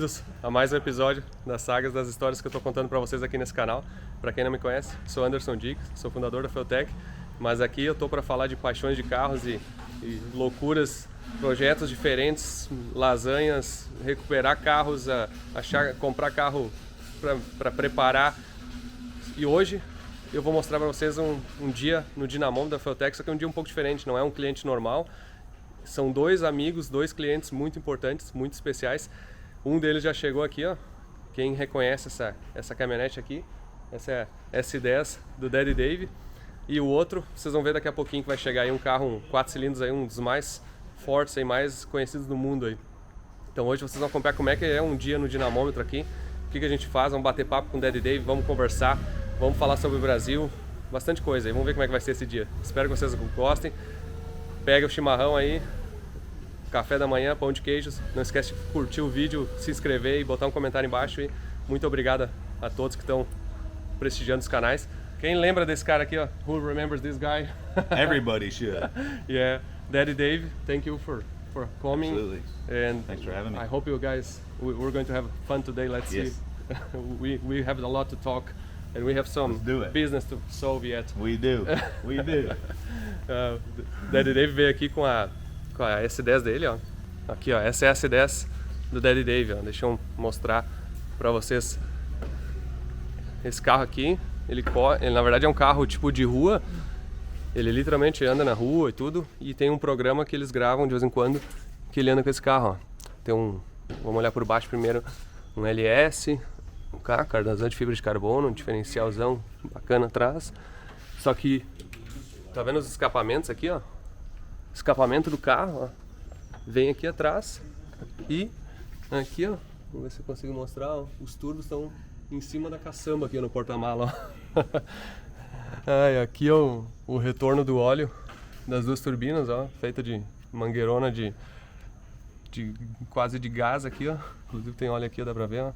bem-vindos a mais um episódio das sagas, das histórias que eu estou contando para vocês aqui nesse canal. Para quem não me conhece, sou Anderson Dix, sou fundador da Feltec, mas aqui eu estou para falar de paixões de carros e loucuras, projetos diferentes, lasanhas, recuperar carros, comprar carro para preparar. E hoje eu vou mostrar para vocês um dia no dinamômetro da Feltec, só que é um dia um pouco diferente, não é um cliente normal. São dois amigos, dois clientes muito importantes, muito especiais. Um deles já chegou aqui, ó. Quem reconhece essa caminhonete aqui, essa é a S10 do Daddy Dave. E o outro, vocês vão ver daqui a pouquinho que vai chegar aí um carro, um 4 cilindros aí, um dos mais fortes e mais conhecidos do mundo aí. Então hoje vocês vão acompanhar como é que é um dia no dinamômetro aqui, o que a gente faz, vamos bater papo com o Daddy Dave, vamos conversar, vamos falar sobre o Brasil, bastante coisa aí, vamos ver como é que vai ser esse dia. Espero que vocês gostem. Pega o chimarrão aí, café da manhã, pão de queijos. Não esquece de curtir o vídeo, se inscrever e botar um comentário embaixo. E muito obrigado a todos que estão prestigiando os canais. Quem lembra desse cara aqui, ó? Who remembers this guy? Everybody should. Yeah, Daddy Dave, thank you for coming. Absolutely. And Thanks for having me. I hope you guys, we're going to have fun today. Let's Yes. see. We have a lot to talk. And we have some Let's do it. business to solve yet. We do. We do. Daddy Dave veio aqui com a S10 dele, ó. Aqui, ó, essa é a S10 do Daddy Dave, ó. Deixa eu mostrar pra vocês. Esse carro aqui, ele na verdade é um carro tipo de rua. Ele literalmente anda na rua e tudo. E tem um programa que eles gravam de vez em quando que ele anda com esse carro, ó. Tem vamos olhar por baixo primeiro, um LS, um cardanzão de fibra de carbono, um diferencialzão bacana atrás. Só que, tá vendo os escapamentos aqui, ó? Escapamento do carro, ó, vem aqui atrás e aqui, ó, vamos ver se eu consigo mostrar, ó, os turbos estão em cima da caçamba aqui no porta-mala, ó. Aqui é o retorno do óleo das duas turbinas, ó, feita de mangueirona de quase de gás aqui, ó. Inclusive tem óleo aqui, ó, dá pra ver, ó.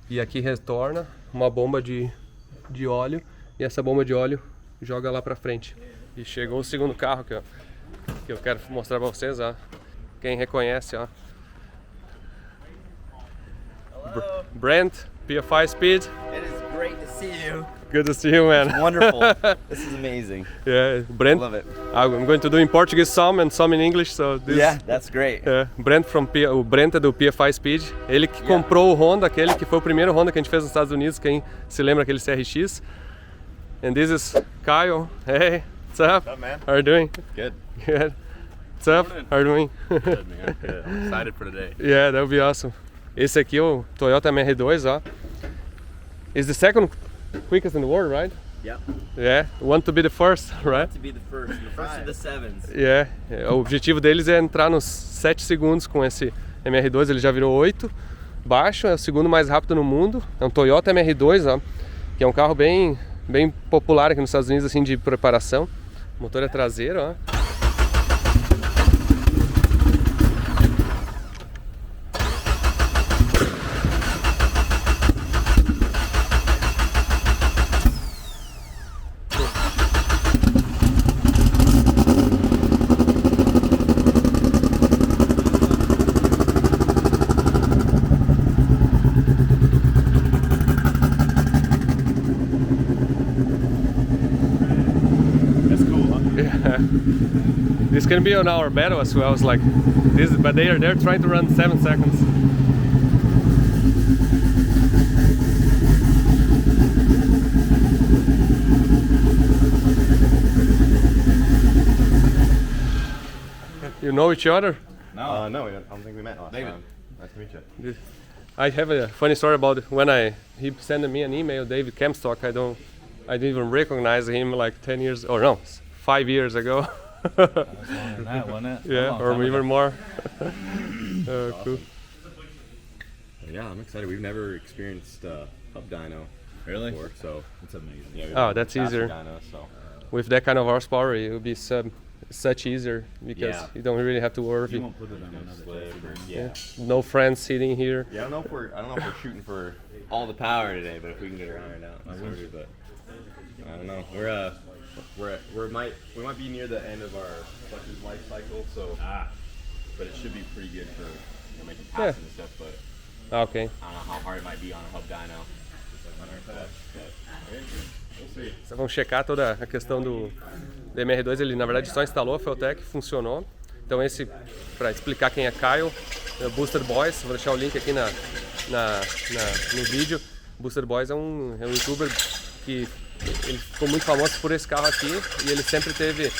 E aqui retorna uma bomba de óleo e essa bomba de óleo joga lá pra frente. E chegou o segundo carro aqui, ó, que eu quero mostrar pra vocês, ó. Quem reconhece, ó. Brent, PFI Speed. It is great to see you. Good to see you, man. It's wonderful. This is amazing. Yeah, Brent. Love it. I'm going to do in Portuguese some and some in English, so this. Yeah, that's great. Brent o Brent é do PFI Speed. Ele que comprou o Honda, aquele que foi o primeiro Honda que a gente fez nos Estados Unidos, quem se lembra aquele CRX. And this is Kyle. Hey, what's up? What's up, man? How are you doing? Good. Good. What's up? How are you doing? Good, man. Good. I'm excited for today. Yeah, that would be awesome. Esse aqui é o Toyota MR2, ó. Is the second quickest in the world, right? Yep. Yeah, want to be the first, right? To be the first of the sevens. Yeah. O objetivo deles é entrar nos 7 segundos com esse MR2, ele já virou 8. Baixo, é o segundo mais rápido no mundo. É um Toyota MR2, ó, que é um carro bem popular aqui nos Estados Unidos, assim, de preparação. O motor é traseiro, ó. This can be on our battle as well. It's like this, but they're trying to run 7 seconds. You know each other? No, no, I don't think we met last David. time. Nice to meet you. I have a funny story about when he sent me an email, David Kempstock. I didn't even recognize him like 10 years, or no, 5 years ago. That was longer than that, wasn't it? Yeah, or even more. Cool. Yeah, I'm excited. We've never experienced hub dyno Really? before, so It's amazing. Yeah, we Oh, were that's faster easier. dynos, so. With that kind of horsepower, it would be such easier because Yeah. you don't really have to You worry. won't put it on another Slip or- test. yeah. No friends sitting here. Yeah, I don't know if we're shooting for all the power today, but if we can get her ironed out, that's what we do. But I don't know. We might be near the end of our clutch's life cycle, so but it should be pretty good for making passes and stuff. But Ah, ok. I don't know how hard it might be on a hub dyno. Então, vamos checar toda a questão do MR2. Ele na verdade só instalou a Feltec, funcionou. Então esse, para explicar quem é Kyle, é o Booster Boys. Vou deixar o link aqui no vídeo. Booster Boys é um youtuber que ele ficou muito famoso por esse carro aqui e ele sempre teve,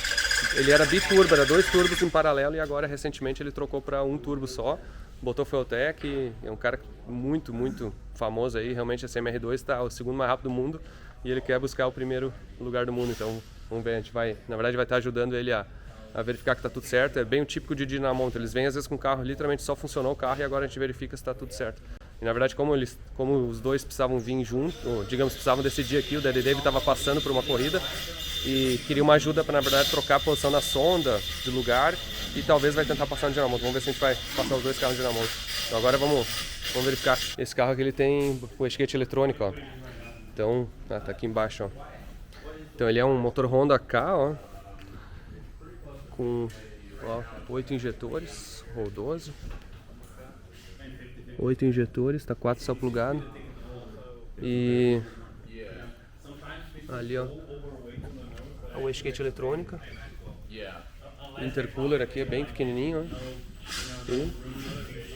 ele era biturbo, era 2 turbos em paralelo e agora recentemente ele trocou para 1 turbo só, botou Feltec e é um cara muito famoso aí, realmente esse MR2 está o segundo mais rápido do mundo e ele quer buscar o primeiro lugar do mundo, então vamos ver, a gente vai, na verdade vai estar ajudando ele a verificar que está tudo certo, é bem o típico de Dynamoto, eles vêm às vezes com o carro, literalmente só funcionou o carro e agora a gente verifica se está tudo certo. E na verdade, como os dois precisavam vir junto, ou, digamos, precisavam decidir aqui, o Daddy Dave estava passando por uma corrida e queria uma ajuda para, na verdade, trocar a posição da sonda, de lugar, e talvez vai tentar passar no Dynamoto. Vamos ver se a gente vai passar os 2 carros no Dynamoto. Então agora vamos verificar. Esse carro aqui ele tem o etiquete eletrônico, ó. Então, tá aqui embaixo, ó. Então ele é um motor Honda K, ó, com 8 injetores, ou 12. 8 injetores, tá 4 só plugado. E ali, ó, o wastegate eletrônica. O intercooler aqui é bem pequenininho,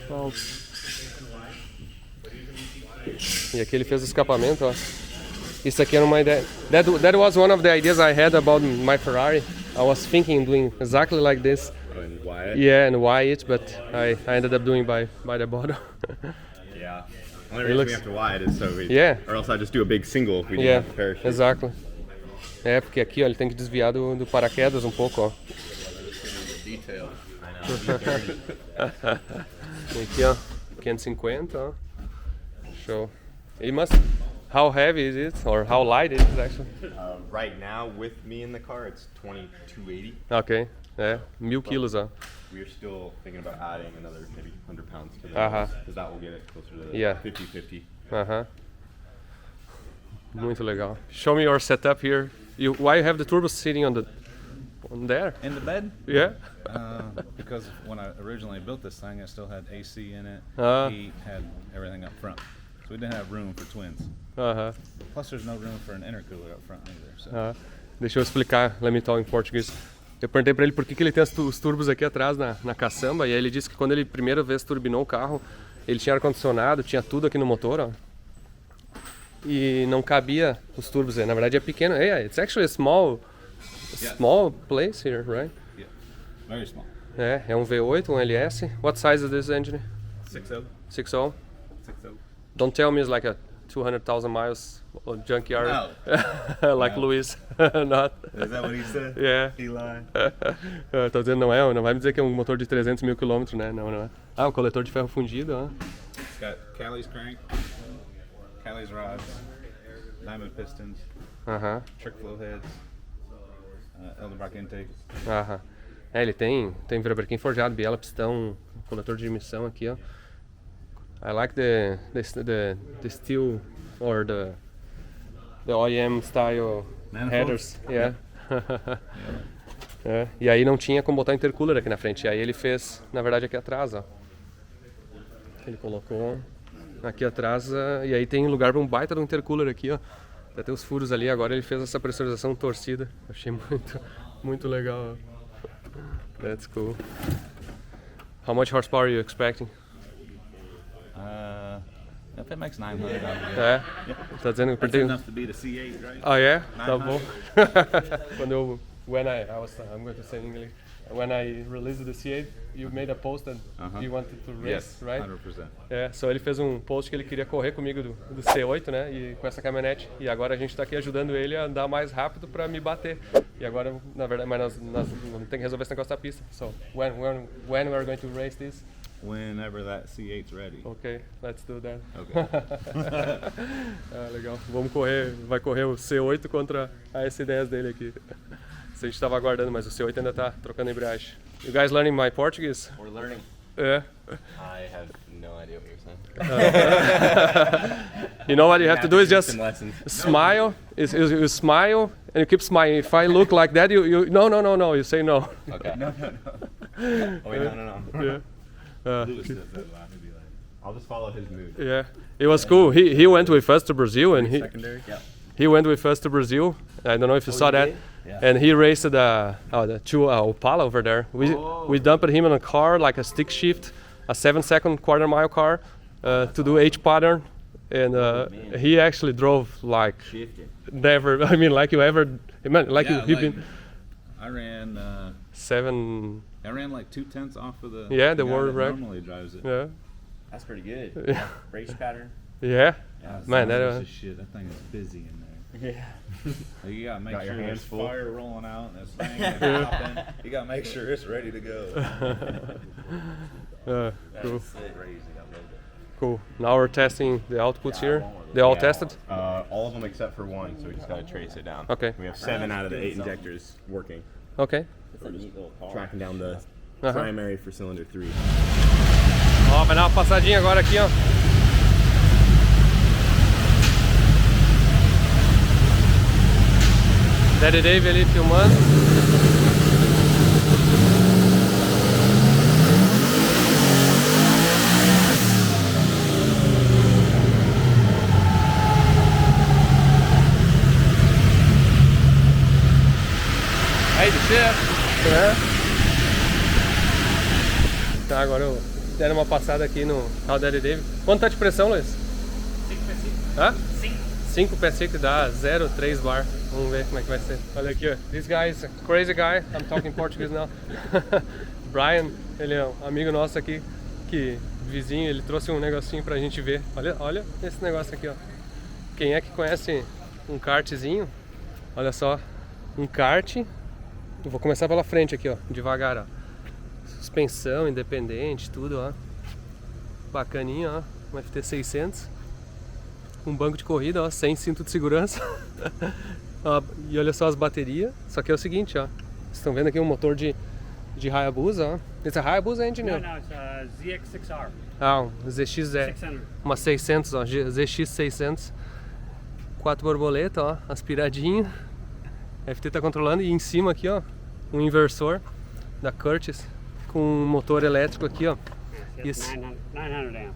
ó. E aqui ele fez o escapamento, ó. Isso aqui era uma ideia. That was one of the ideas I had about my Ferrari. I was thinking doing exactly like this. And why? Yeah, and why it, but I ended up doing by the bottom. Yeah. Only reason we have to wide is so we. Yeah. Or else I just do a big single if we didn't Yeah, have the parachute. exactly. É, porque aqui ó, ele tem que desviar do paraquedas um pouco, ó. Detail. E aqui ó, 550, ó. Show. It must. How heavy is it, or how light it is actually? Right now, with me in the car, it's 2280. Ok, é, 1000 quilos, ó. We're still thinking about adding another maybe 100 pounds to that. Uh-huh. Because that will get it closer to the Yeah. 50-50. Aham. Muito legal. Show me your setup here. Why you have the turbo sitting on there? In the bed? Yeah. Because when I originally built this thing, it still had AC in it. Heat, had everything up front. So we didn't have room for twins. Aham. Plus, there's no room for an intercooler up front either. So. Deixa eu explicar, let me talk em português. Eu perguntei pra ele por que ele tem os turbos aqui atrás na caçamba, e aí ele disse que quando ele primeira vez turbinou o carro, ele tinha ar-condicionado, tinha tudo aqui no motor, ó. E não cabia os turbos, na verdade é pequeno. Yeah, it's actually a small place here, right? Yeah, very small. É um V8, um LS. What size is this engine? 6.0. 6.0? 6.0. Don't tell me it's like a 200,000 miles junkyard. No. Like No. Luis. Not. Is that what he said? Yeah. He lied. Tô dizendo não vai me dizer que é um motor de 300 mil quilômetros, né? Não é. Ah, o coletor de ferro fundido, ó. It's got Callie's crank, Callie's rods, diamond pistons, Aham, trick flow heads, Elderbach intake. aham. É, ele tem virabrequim forjado, biela, pistão, coletor de emissão aqui, ó. I like the steel or the OEM style Manifolds? headers, yeah. É, e aí não tinha como botar intercooler aqui na frente, e aí ele fez, na verdade, aqui atrás, ó. Ele colocou aqui atrás, e aí tem lugar para um baita de um intercooler aqui, ó. Até tem os furos ali, agora ele fez essa pressurização torcida. Achei muito legal, ó. That's cool. How much horsepower are you expecting? If it makes 900, I'll be good. É? Tá dizendo que eu That's perdi. enough to beat a C8, right? Ah, é? Tá 900. bom. I'm going to say in English. When I released the C8, you made a post that you wanted to race, Yes, right? 100%. É, só ele fez um post que ele queria correr comigo do C8, né? E com essa caminhonete. E agora a gente tá aqui ajudando ele a andar mais rápido pra me bater. E agora, na verdade, mas nós vamos ter que resolver esse negócio da pista. So, when we're going to race this? Whenever that C8's ready. Ok, let's do that. Okay. Ah, legal. Vai correr o C8 contra a S10 dele aqui. A gente estava aguardando, mas o C8 ainda tá trocando embreagem. You guys learning my Portuguese? We're learning. É. I have no idea what you're saying. You know what you have to do is just Some lessons. smile. You smile and you keep smiling. If I look like that, you no. You say no. Okay. Oh wait, no. Yeah. Lewis does that a lot. He'd be like, I'll just follow his mood. Yeah, it was cool. He went with us to Brazil, and Secondary. he went with us to Brazil. I don't know if you saw that. did? Yeah. And he raced the two Opala over there. We dumped him in a car, like a stick shift, a 7-second quarter-mile car, to do H pattern, and he actually drove like Shifted. never. I mean, like you ever, like Yeah, he like, been I ran. 7. I ran like 2/10 off of the. Yeah, the guy world that record. normally drives it. Yeah, That's pretty good. Yeah. Race pattern. yeah. That Man, sounds that, piece of shit. That thing is busy in there. Yeah. Like, you gotta make Got your sure hands there's full. fire rolling out and it's banging popping. You gotta make sure it's ready to go. Cool. Crazy, I love it. Cool. Now we're testing the outputs here. They all Yeah. tested? All of them except for one, so we just gotta trace it down. Okay. We have 7 out of the 8 injectors working. Ok. It's a neat little car. Tracking down the Aham. primary for cylinder 3. Ó, vai dar uma passadinha agora aqui, ó. Daddy Dave ali filmando. Hey, the chef! É. Tá, agora eu deram uma passada aqui no carro Daddy Dave. Quanto tá de pressão, Luiz? 5 pés. Hã? 5 pés que dá 0,3 bar. Vamos ver como é que vai ser. Olha aqui, ó. This guy is a crazy guy. I'm talking Portuguese now. Brian, ele é um amigo nosso aqui, que vizinho, ele trouxe um negocinho pra gente ver. Olha esse negócio aqui, ó. Quem é que conhece um kartzinho? Olha só, um kart. Eu vou começar pela frente aqui, ó, devagar, ó. Suspensão independente, tudo, ó. Bacaninha, ó. Um FT600. Um banco de corrida, ó, sem cinto de segurança. Ó, e olha só as baterias. Só que é o seguinte, ó. Vocês estão vendo aqui um motor de Hayabusa, ó. It's a Hayabusa engine? No, it's a ZX6R. Ah, um ZX, 600. uma 600, ó. ZX600. 4 borboletas, ó. Aspiradinho. A FT tá controlando. E em cima aqui, ó, um inversor da Curtis. Com um motor elétrico aqui, ó. It's Yes. 900 amp.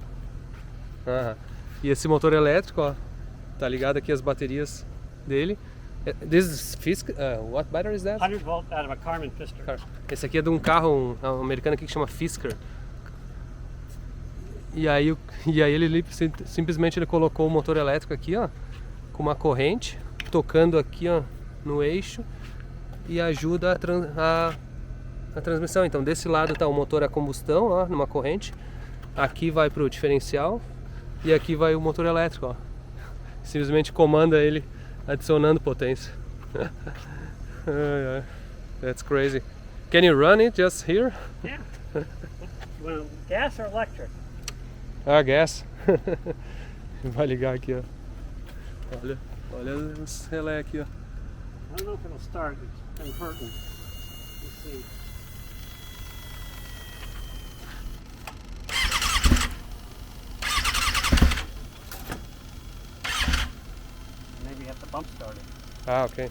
Aham. E esse motor elétrico, ó, tá ligado aqui as baterias dele. This is Fisker. What battery is that? 100 volt out of a Carmen Fisker. Esse aqui é de um carro um americano aqui que chama Fisker. E aí ele simplesmente ele colocou o motor elétrico aqui, ó, com uma corrente tocando aqui, ó, no eixo e ajuda a transmissão. Então desse lado tá o motor a combustão, ó, numa corrente. Aqui vai pro diferencial. E aqui vai o motor elétrico, ó. Simplesmente comanda ele adicionando potência. That's crazy. Can you run it just here? Yeah. Well, gas or electric? Ah, gas. Vai ligar aqui, ó. Olha os relé aqui, ó. I don't know if it'll start. It's been hurting. Let's see. Maybe you have to bump start it. Ah, ok.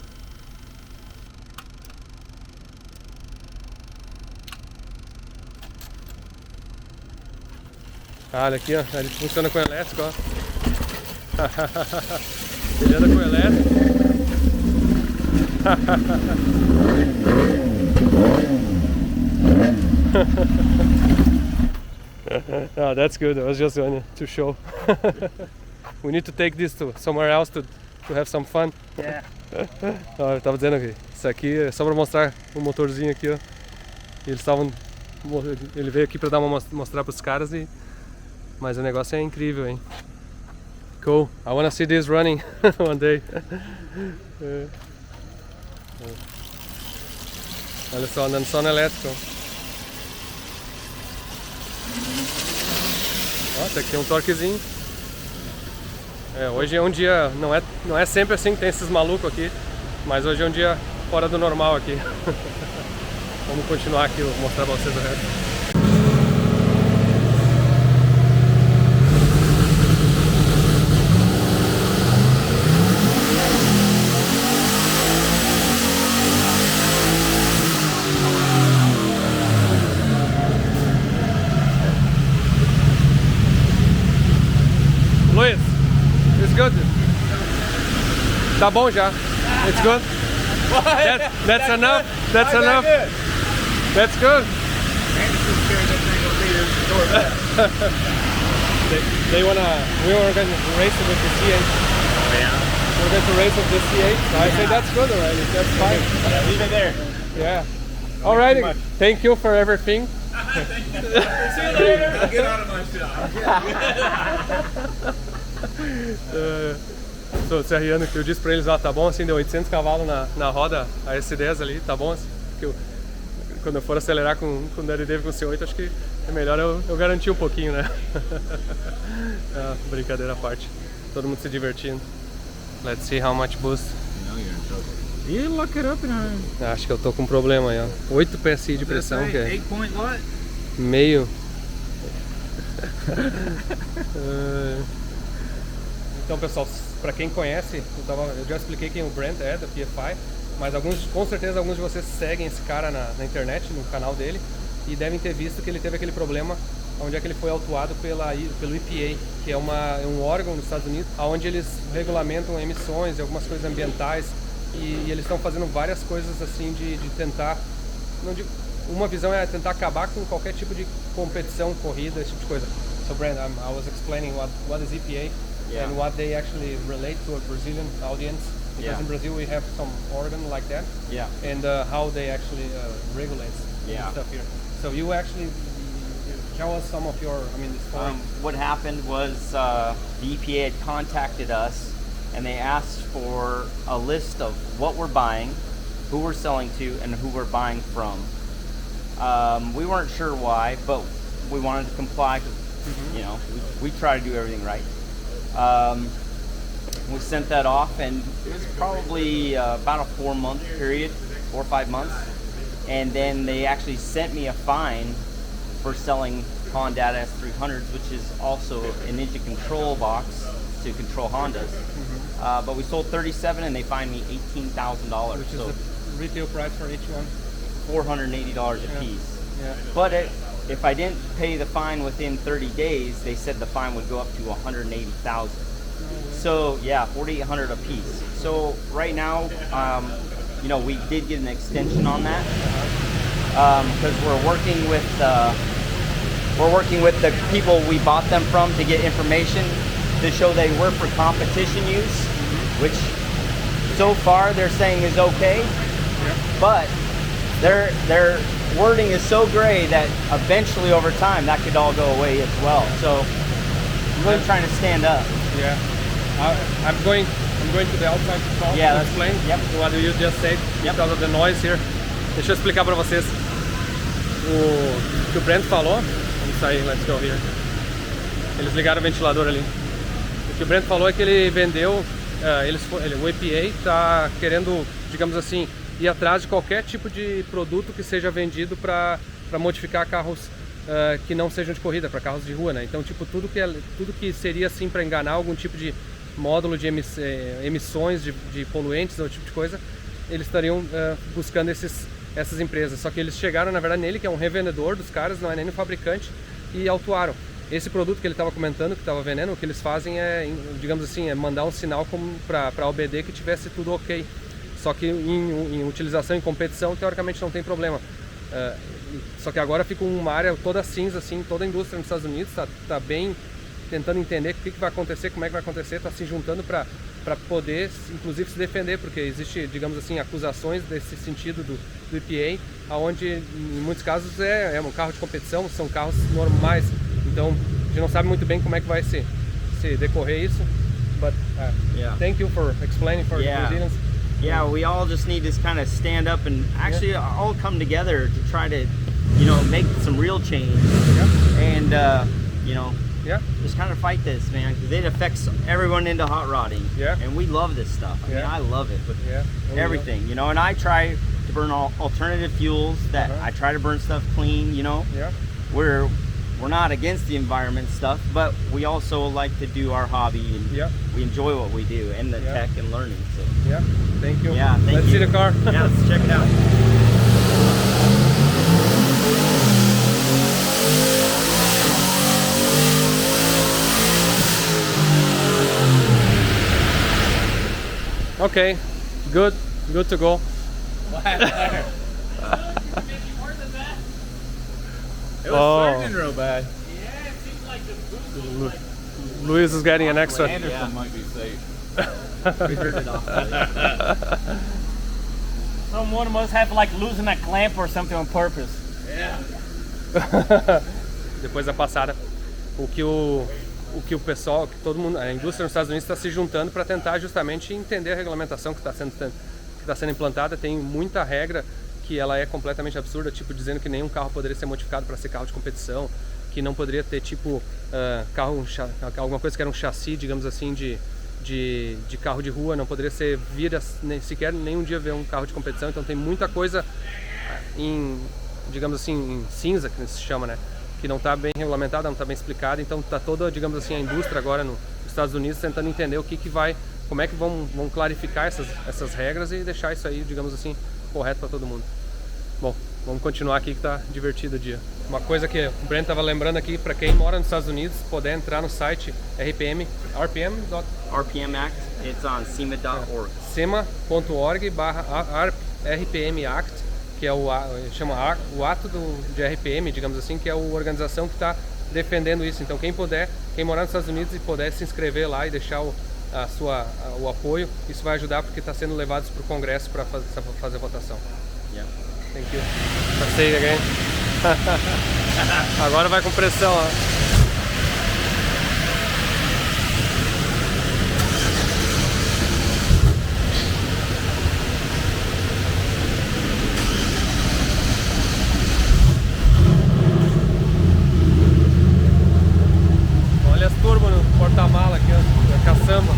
Ah, olha aqui, ó. Ele funciona com elétrico, ó. Ele anda com elétrico. Oh, that's good. I was just going to show. We need to take this to somewhere else to have some fun. Yeah. Ó, eu tava dizendo que isso aqui é só pra mostrar o motorzinho aqui, ó. E eles estavam. Ele veio aqui pra dar uma mostrar pros caras e. Mas o negócio é incrível, hein? Cool. I wanna see this running one day. Olha só, andando só no elétrico. Ó, tem aqui um torquezinho. É, hoje é um dia, não é sempre assim que tem esses malucos aqui, mas hoje é um dia fora do normal aqui. Vamos continuar aqui, vou mostrar pra vocês o resto. Luis, it's good. Tá bom já. It's good. That's enough. That's enough. That's good. They wanna. We were going to race it with the C8. Yeah. We're going to race with the C8. So I say that's good already. That's fine. Leave it there. Yeah. Alrighty. Thank you for everything. Get out of my shop. Tô se arriando que eu disse pra eles, ó, tá bom assim, deu 800 cavalos na roda, a S10 ali, tá bom assim, que quando eu for acelerar com o Daddy Dave com o C8, acho que é melhor eu garantir um pouquinho, né? Brincadeira à parte, todo mundo se divertindo. Let's see how much boost. You look it up and Acho que eu tô com um problema aí, ó. 8 PSI de pressão, que é 8-point what? meio. Então, pessoal, para quem conhece, eu já expliquei quem o Brent é da PFI, mas com certeza alguns de vocês seguem esse cara na internet, no canal dele, e devem ter visto que ele teve aquele problema onde é que ele foi autuado pelo EPA, que é um órgão nos Estados Unidos, onde eles regulamentam emissões e algumas coisas ambientais, e eles estão fazendo várias coisas assim de tentar, uma visão é tentar acabar com qualquer tipo de competição, corrida, esse tipo de coisa. So Brent, I was explaining what is EPA. Yeah. And what they actually relate to a Brazilian audience, because Yeah. in Brazil we have some organ like that, Yeah. and how they actually regulate Yeah. stuff here. So you actually tell us some of your, the story. What happened was the EPA had contacted us and they asked for a list of what we're buying, who we're selling to, and who we're buying from. We weren't sure why, but we wanted to comply because we try to do everything right. We sent that off, and it was probably about a 4-month period, 4 or 5 months, and then they actually sent me a fine for selling Honda S300s, which is also a Ninja control box to control Hondas. But we sold 37, and they fined me $18,000, Which is so the retail price for each one. $480 a piece. Yeah. But if I didn't pay the fine within 30 days, they said the fine would go up to $180,000. So yeah, $4,800 a piece. So right now, we did get an extension on that because we're working with the people we bought them from to get information to show they were for competition use, which so far they're saying is okay, but their wording is so gray that eventually over time that could all go away as well. So I'm really trying to stand up. Yeah. I'm going to the outside to talk, Yeah, to that's- explain yep. what you just said because of the noise here. Deixa eu explicar para vocês o que o Brent falou. Vamos sair, let's go here. Eles ligaram o ventilador ali. O que o Brent falou é que ele vendeu, o EPA está querendo, digamos assim, ir atrás de qualquer tipo de produto que seja vendido para modificar carros que não sejam de corrida, para carros de rua, né? Então, tipo, tudo que seria assim para enganar algum tipo de módulo de emissões de poluentes ou tipo de coisa, eles estariam buscando essas empresas. Só que eles chegaram, na verdade, nele, que é um revendedor dos caras, não é nem o fabricante, e autuaram. Esse produto que ele estava comentando, que estava vendendo, o que eles fazem é, digamos assim, é mandar um sinal para a OBD que tivesse tudo ok. Só que em utilização, em competição, teoricamente não tem problema. Só que agora fica uma área toda cinza, assim, toda a indústria nos Estados Unidos está bem tentando entender o que vai acontecer, como é que vai acontecer, está se juntando para poder, inclusive, se defender, porque existe, digamos assim, acusações desse sentido do EPA, onde em muitos casos é um carro de competição, são carros normais. Então, a gente não sabe muito bem como é que vai se decorrer isso. But thank you for explaining for the Brazilians. Yeah, we all just need to kind of stand up and actually all come together to try to, make some real change. And, just kind of fight this, man, because it affects everyone into hot rodding. Yeah. And we love this stuff. I mean, I love it with everything, and I try to burn alternative fuels that I try to burn stuff clean, Yeah. We're not against the environment stuff, but we also like to do our hobby and we enjoy what we do and the tech and learning. So. Yeah, thank you. Yeah, thank Let's you. see the car. Yeah, let's check it out. Okay, good to go. It was surging real bad. Luis is getting an extra. Anderson might be safe. Someone must have like losing a clamp or something on purpose. Depois da passada, o que o pessoal, que todo mundo, a indústria nos Estados Unidos está se juntando para tentar justamente entender a regulamentação que está sendo implantada. Tem muita regra que ela é completamente absurda, tipo dizendo que nenhum carro poderia ser modificado para ser carro de competição, que não poderia ter tipo alguma coisa que era um chassi, digamos assim, de carro de rua, não poderia ser nem sequer nenhum dia ver um carro de competição. Então tem muita coisa digamos assim, em cinza, que se chama, né? Que não está bem regulamentada, não está bem explicada. Então está toda, digamos assim, a indústria agora nos Estados Unidos tentando entender como é que vão clarificar essas regras e deixar isso aí, digamos assim, correto para todo mundo. Bom, vamos continuar aqui que tá divertido o dia. Uma coisa que o Brent estava lembrando aqui, para quem mora nos Estados Unidos, poder entrar no site RPM Act, it's on SEMA.org. SEMA.org/RPM Act, que é o ato de RPM, digamos assim, que é a organização que está defendendo isso. Então quem morar nos Estados Unidos e puder se inscrever lá e deixar o apoio, isso vai ajudar, porque está sendo levado para o Congresso para fazer a votação. Yeah. Thank you. Passei again. Agora vai com pressão, ó. Olha as turbas no porta-mala aqui, ó, a caçamba.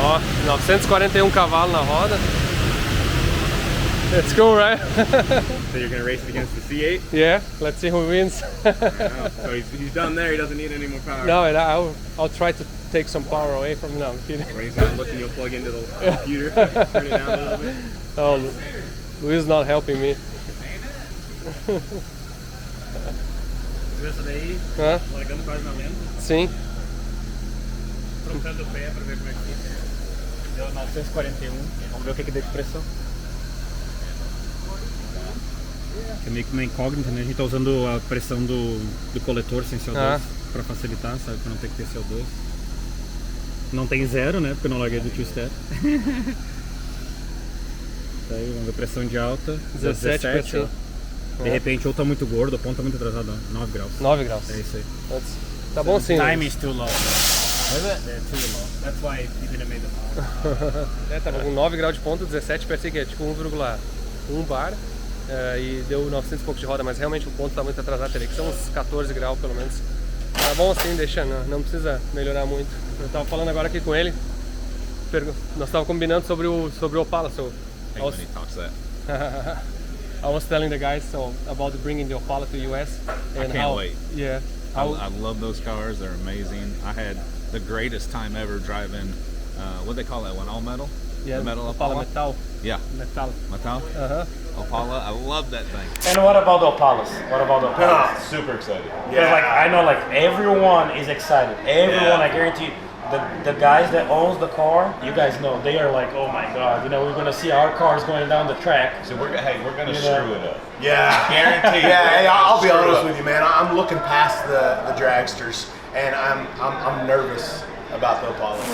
Ó, 941 cavalos na roda. It's cool, right? So you're gonna race against the C8? Yeah, let's see who wins. So he's done there. He doesn't need any more power. No, I'll try to take some power away from him. No, I'm kidding. When he's not looking, you'll plug into the computer, turn it down a little bit. Oh, Luis is not helping me. Essa daí, Hã? largando quase na lenta, Sim. trocando o pé pra ver como é que fica. Deu 941, vamos ver o que deu de pressão. É meio que uma incógnita, né? A gente tá usando a pressão do coletor sem CO2 pra facilitar, sabe? Pra não ter que ter CO2. Não tem zero, né? Porque eu não larguei do two-step. Daí, vamos ver pressão de alta. 17 ó. De repente, ou tá muito gordo, ou o ponto tá muito atrasado, ó. 9 graus. 9 graus. É isso aí. Tá bom sim. Time is too low. Is it? Yeah, too low. That's why you didn't make the power. Tava com 9 graus de ponto, 17 parecia que é tipo 1,1 bar. E deu 900 e pouco de roda, mas realmente o ponto tá muito atrasado, teria que ser uns 14 graus pelo menos. Tá bom assim, deixa, não precisa melhorar muito. Eu tava falando agora aqui com ele, nós tava combinando sobre o Opala, so Hey, when he talks that. I was telling the guys about bringing the Opala to US and can't wait. Yeah. I love those cars. They're amazing. I had the greatest time ever driving, what they call that one, all metal? Yeah, The metal Opala Opala? Metal. Yeah, Metal. metal. Opala, I love that thing. And what about the Opalas? What about the Opalas? Super excited. Because like I know like everyone is excited. Everyone, I guarantee you, the guys that owns the car, you guys know, they are like, oh my god, you know, we're gonna see our cars going down the track. So we're gonna You screw know. it up. Yeah, Guaranteed. Yeah, hey, I'll be Screw it honest up. with you, man. I'm looking past the dragsters, and I'm nervous about the Apollo.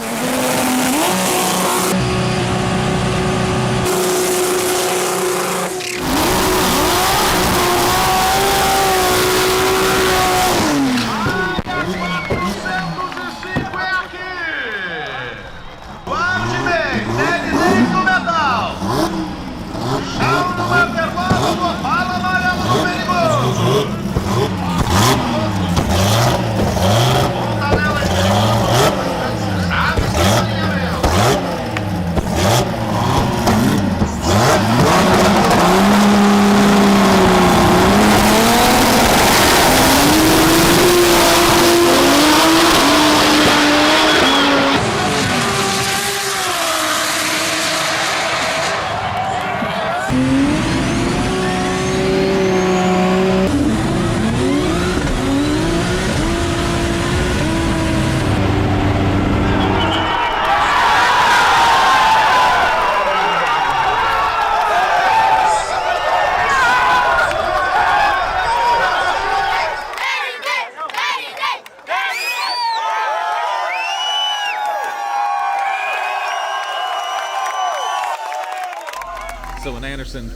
So when Anderson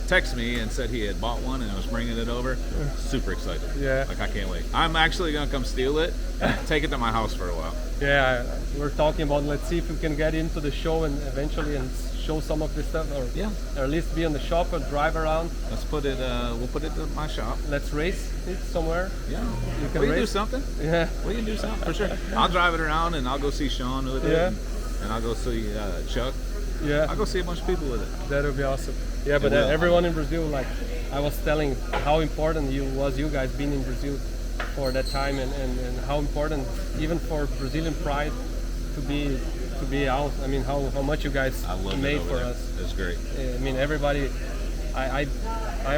texted me and said he had bought one and was bringing it over, super excited. Yeah. Like, I can't wait. I'm actually gonna come steal it and take it to my house for a while. Yeah, we're talking about, let's see if we can get into the show and eventually and show some of this stuff, or or at least be in the shop and drive around. Let's put it. We'll put it at my shop. Let's race it somewhere. Yeah. You can We can do race. something. Yeah. We can do something for sure. I'll drive it around and I'll go see Sean with it. Yeah. And I'll go see Chuck. Yeah. I'll go see a bunch of people with it. That would be awesome. Yeah, but will. everyone in Brazil, like I was telling how important you guys being in Brazil for that time, and how important even for Brazilian pride to be out. I mean, how much you guys I love made it over for there. us. It's great. I mean, everybody. I'm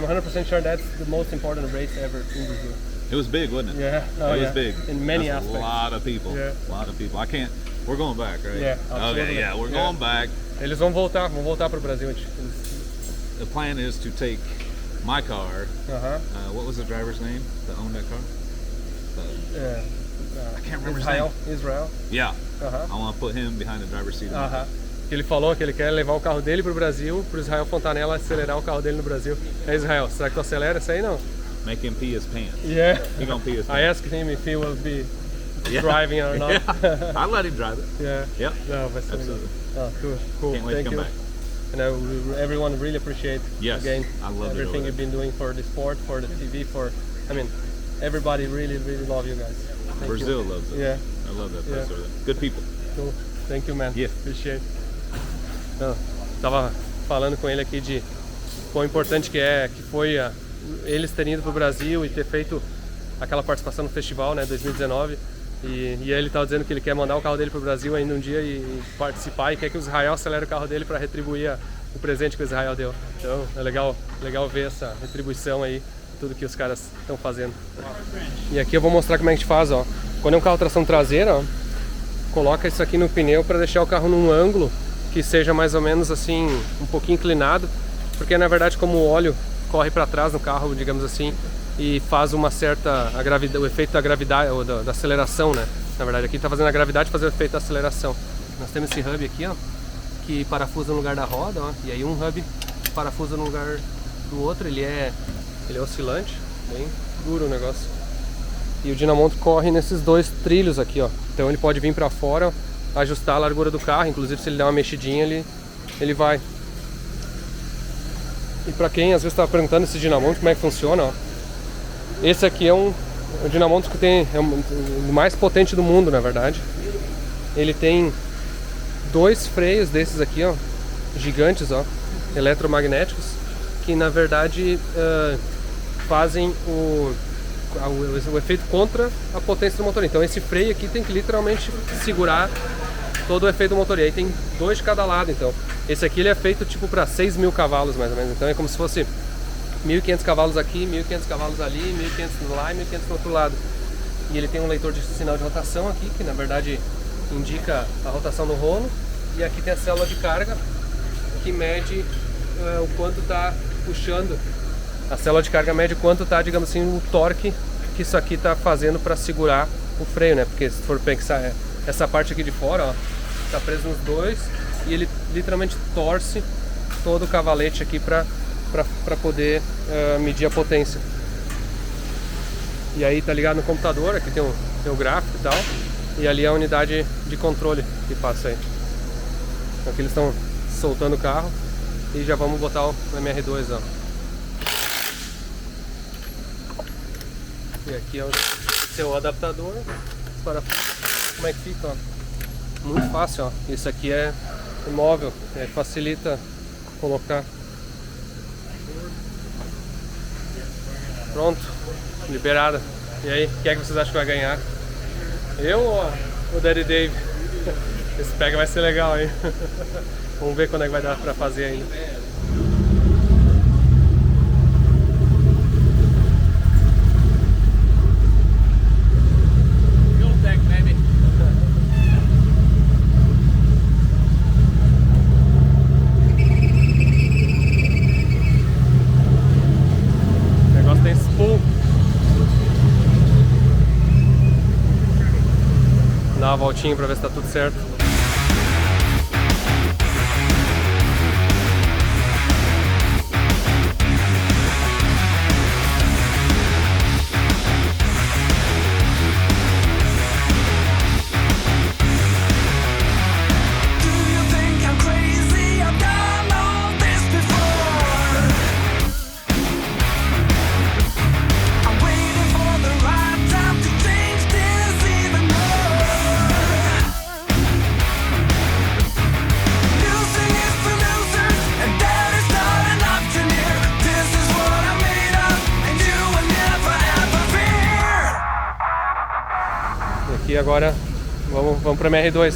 100% sure that's the most important race ever in Brazil. It was big, wasn't it? Yeah. Oh, it was yeah. big. In many That's aspects. A lot of people. Yeah. A lot of people. I can't. We're going back, right? Yeah, Okay. absolutely. Yeah, we're Yeah. going back. Eles vão voltar pro Brasil. The plan is to take my car. What was the driver's name that owned that car? I can't remember his name. Israel. Yeah. I want to put him behind the driver's seat. Ele falou que ele quer levar o carro dele pro Brasil, pro Israel Fontanella acelerar o carro dele no Brasil. É, Israel, será que tu acelera isso aí não? Make him pee his pants. Yeah. He gonna pee his pants. I asked him if he will be driving or not. Yeah. I let him drive it. Yeah. Yep. No, vai ser legal. Oh, cool. Can't wait Thank to come you. back. And everyone really appreciate again I love everything you've been doing for the sport, for the TV, everybody really love you guys. Thank Brazil you. loves it. Yeah. I love that place Yeah. over there. Good people. Cool. Thank you, man. Yes. Appreciate. Então, tava falando com ele aqui de quão importante que foi eles terem ido pro Brasil e ter feito aquela participação no festival, né, 2019. E ele tava dizendo que ele quer mandar o carro dele pro Brasil ainda um dia e participar, e quer que o Israel acelere o carro dele para retribuir o presente que o Israel deu. Então é legal ver essa retribuição aí, tudo que os caras estão fazendo. E aqui eu vou mostrar como é que a gente faz, ó. Quando é um carro tração traseira, ó, coloca isso aqui no pneu para deixar o carro num ângulo que seja mais ou menos assim, um pouquinho inclinado, porque na verdade como o óleo corre para trás no carro, digamos assim, e faz uma certa o efeito da gravidade ou da aceleração, né? Na verdade aqui está fazendo a gravidade fazer o efeito da aceleração. Nós temos esse hub aqui, ó, que parafusa no lugar da roda, ó, e aí um hub parafusa no lugar do outro. Ele é oscilante, bem duro o negócio. E o dinamoto corre nesses dois trilhos aqui, ó. Então ele pode vir para fora, ajustar a largura do carro, inclusive se ele der uma mexidinha ele vai. E para quem às vezes está perguntando esse dinamoto como é que funciona, ó. Esse aqui é um dinamoto que é o mais potente do mundo, na verdade. Ele tem dois freios desses aqui, ó, gigantes, ó, eletromagnéticos, que na verdade fazem o efeito contra a potência do motor. Então esse freio aqui tem que literalmente segurar todo o efeito do motor. E aí tem dois de cada lado. Então esse aqui ele é feito tipo para 6.000 cavalos mais ou menos. Então é como se fosse 1.500 cavalos aqui, 1.500 cavalos ali, 1.500 lá e 1.500 no outro lado. E ele tem um leitor de sinal de rotação aqui, que na verdade indica a rotação no rolo. E aqui tem a célula de carga, que mede o quanto está puxando. A célula de carga mede quanto está, digamos assim, o torque que isso aqui está fazendo para segurar o freio, né? Porque se for pensar, essa parte aqui de fora, ó, está preso nos dois, e ele literalmente torce todo o cavalete aqui para poder medir a potência. E aí tá ligado no computador, aqui tem o gráfico e tal, e ali é a unidade de controle que passa aí. Então aqui eles estão soltando o carro e já vamos botar o MR2, ó. E aqui é o seu adaptador, os parafusos, como é que fica, ó. Muito fácil, ó. Isso aqui é imóvel, facilita colocar. Pronto, liberada. E aí, quem é que vocês acham que vai ganhar? Eu ou o Daddy Dave? Esse pega vai ser legal, hein? Vamos ver quando é que vai dar pra fazer ainda. certinho para ver se tá tudo certo. E agora vamos para MR2.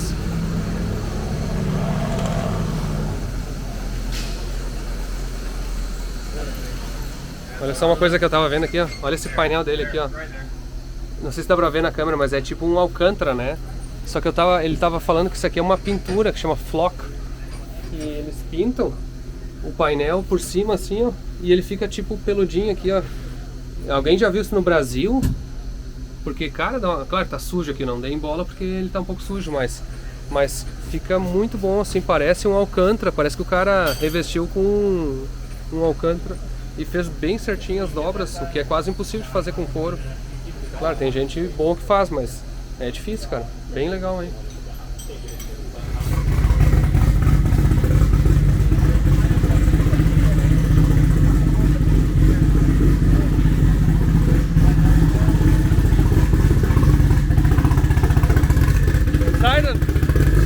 Olha só uma coisa que eu tava vendo aqui, ó. Olha esse painel dele aqui, ó. Não sei se dá pra ver na câmera, mas é tipo um Alcântara, né? Só que ele tava falando que isso aqui é uma pintura que chama Flock. E eles pintam o painel por cima assim, ó. E ele fica tipo peludinho aqui, ó. Alguém já viu isso no Brasil? Porque, cara, claro, tá sujo aqui, não dei bola porque ele tá um pouco sujo, mas fica muito bom, assim, parece um Alcântara, parece que o cara revestiu com um Alcântara e fez bem certinho as dobras, o que é quase impossível de fazer com couro. Claro, tem gente boa que faz, mas é difícil, cara, bem legal, hein?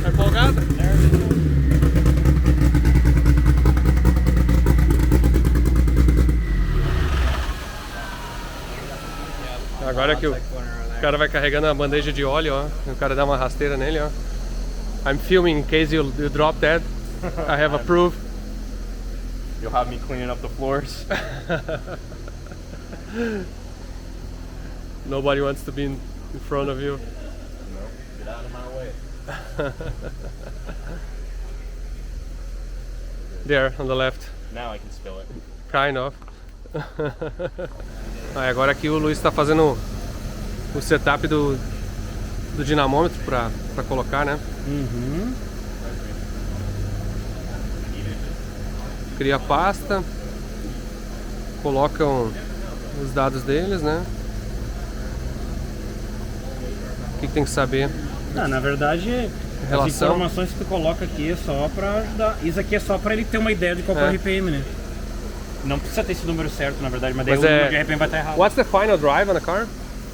Tá empolgado? Agora que o cara vai carregando a bandeja de óleo, ó. O cara dá uma rasteira nele, ó. I'm filming in case you drop that. I have a proof. You'll have me cleaning up the floors. Nobody wants to be in front of you. Get out of my way. There, on the left. Now I can spill it. Kind of. Agora aqui o Luiz está fazendo o setup do dinamômetro para colocar, né? Uhum. Cria a pasta, colocam os dados deles, né? O que tem que saber? Na verdade, Relação. as informações que tu coloca aqui é só pra ajudar. Isso aqui é só pra ele ter uma ideia de qual é o RPM, né? Não precisa ter esse número certo, na verdade, mas daí o número de RPM vai estar errado. What's the final drive on the car?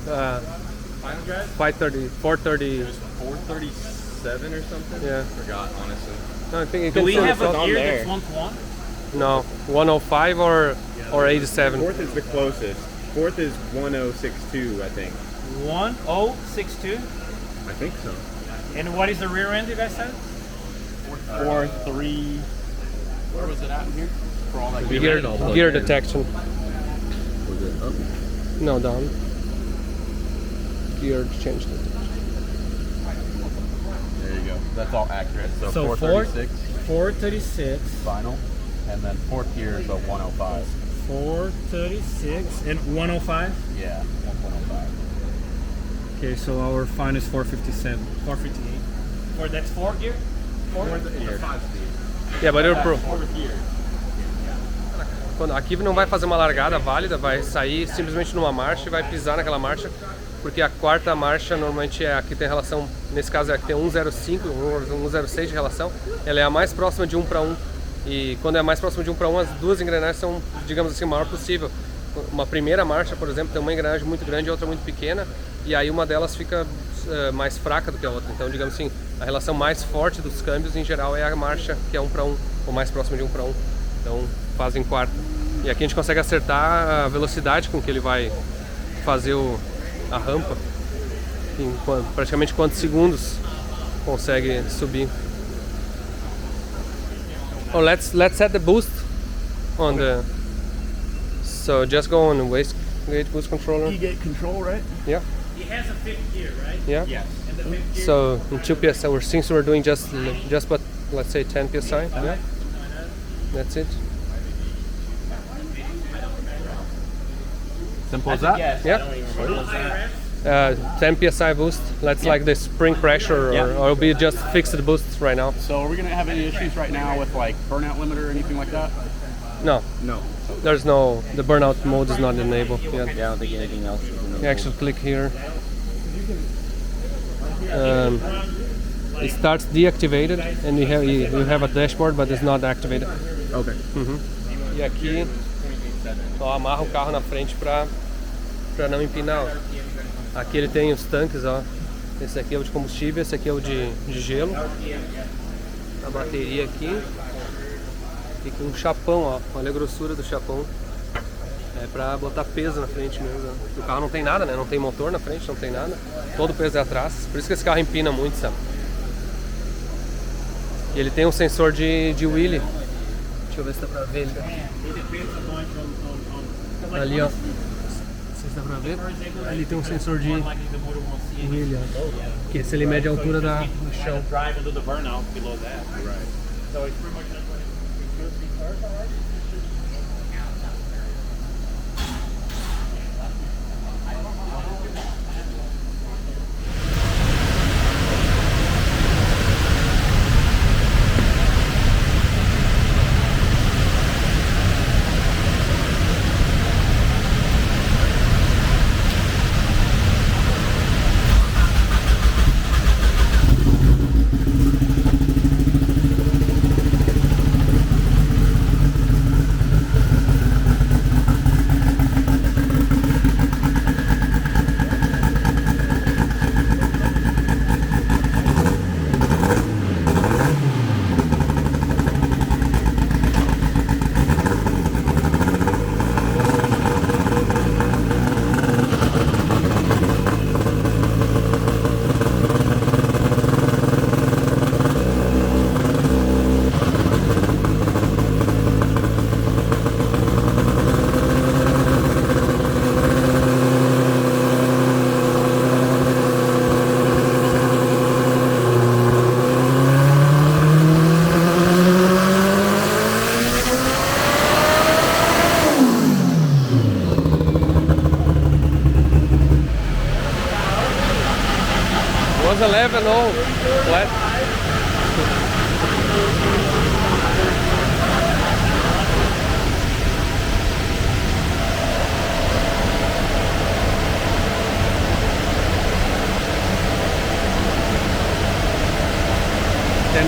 Final drive? 530, 430. 437 or something? Yeah. Forgot, honestly. No, I think you Do can we see have the a gear there. that's 1-to-1? No, 105 or 87. Fourth is the closest. Fourth is 1062, I think. 1062? I think so. And what is the rear end, you guys said? 4-3. Where was it at here? For all that Gear detection. Was it up? No, down. Gear change detection. There you go. That's all accurate. So, So 436 436, final, and then fourth gear is a 105. 436, and 105? Yeah, 105. Okay, so our final is 457, 458. Or that's 4 gear? Yeah, but you're Fourth gear. Aqui não vai fazer uma largada válida, vai sair simplesmente numa marcha e vai pisar naquela marcha, porque a quarta marcha normalmente é a que tem relação, nesse caso é a que tem 105, 106 de relação, ela é a mais próxima de 1 para 1, e quando é mais próxima de 1 para 1, as duas engrenagens são, digamos assim, o maior possível. Uma primeira marcha, por exemplo, tem uma engrenagem muito grande e outra muito pequena, e aí uma delas fica mais fraca do que a outra, então digamos assim, a relação mais forte dos câmbios em geral é a marcha que é 1 para 1, ou mais próxima de 1 para 1. Então faz em quarta. E aqui a gente consegue acertar a velocidade com que ele vai fazer a rampa. Em praticamente quantos segundos consegue subir. Oh, let's set the boost on the. So just go on the wastegate boost controller. You get control, right? Yeah. It has a fifth gear, right? Yeah. Yes. And the fifth gear. So in 2 psi, since we're doing just but let's say 10 psi. Yeah. That's it. Simple as That's a that? guess. Yeah. I don't even remember. 10 psi boost. That's like the spring pressure, or it'll be just fixed boost right now. So are we gonna have any issues right now with like burnout limiter or anything like that? No. No. There's no, the burnout mode is not enabled yet. Yeah, I don't think anything else is enabled. You actually click here. It starts deactivated, and you have a dashboard, but it's not activated. Okay. E aqui, ó, amarra o carro na frente pra não empinar. Ó. Aqui ele tem os tanques, ó. Esse aqui é o de combustível, esse aqui é o de gelo. A bateria aqui. E com um chapão, ó. Olha a grossura do chapão. É pra botar peso na frente mesmo. Ó. O carro não tem nada, né? Não tem motor na frente, não tem nada. Todo o peso é atrás. Por isso que esse carro empina muito, sabe? E ele tem um sensor de wheelie. Deixa eu ver se dá pra ver ele daqui. Ali, ó. Não sei se dá pra ver. Ali tem um sensor de wheelie, ó. Que se ele mede a altura do chão. Was 11 all flat.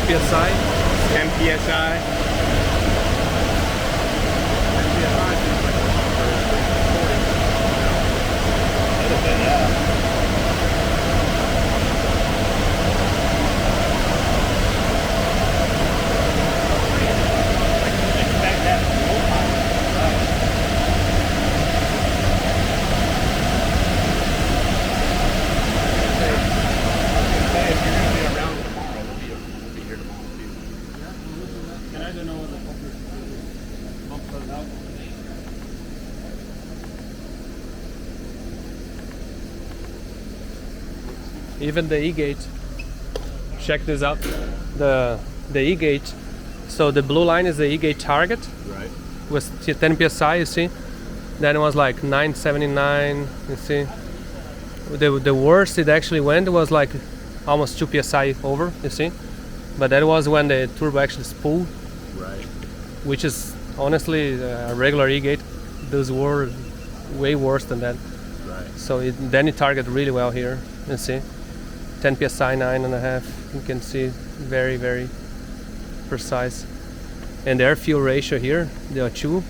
PSI. 10 psi. Even the E-gate, check this out, the E-gate, so the blue line is the E-gate target, Right. with 10 psi, you see, then it was like 979, you see, the worst it actually went was like almost 2 psi over, you see, but that was when the turbo actually spooled, Right. which is honestly a regular E-gate, those were way worse than that. Right. So then it targeted really well here, you see. 10 psi, 9.5. You can see very, very precise. And the air fuel ratio here, there are 2.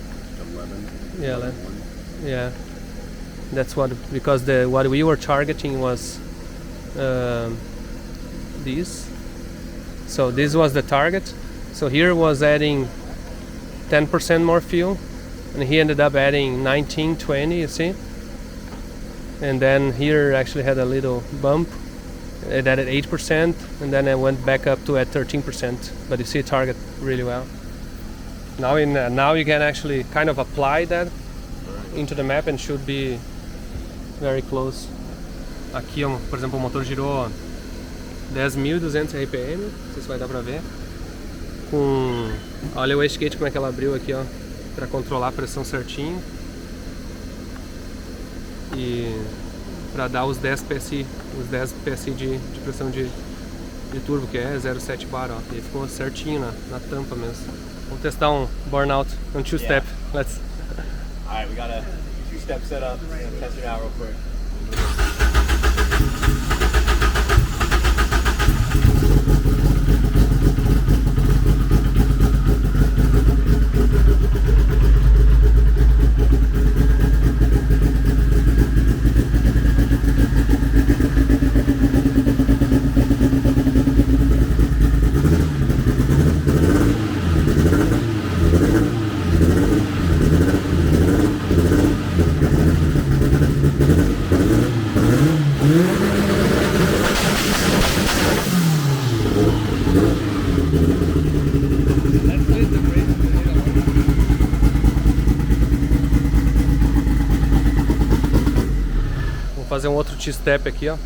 11. Yeah, yeah. That's what, because what we were targeting was this. So this was the target. So here was adding 10% more fuel, and he ended up adding 19, 20. You see. And then here actually had a little bump. It added 8%, and then it went back up to at 13%. But you see it target really well. Now you can actually kind of apply that into the map and should be very close. Aqui, por exemplo, o motor girou 10.200 RPM, não sei se vai dar pra ver. Olha o wastegate como é que ela abriu aqui, ó, para controlar a pressão certinho. E para dar os 10 PSI, de pressão de turbo, que é 0,7 bar, ó. E ficou certinho na tampa mesmo. Vamos testar um burnout, um two-step. Let's. Alright, we got a 2-step setup. Test it out real quick. Vou fazer um outro two-step aqui, ó.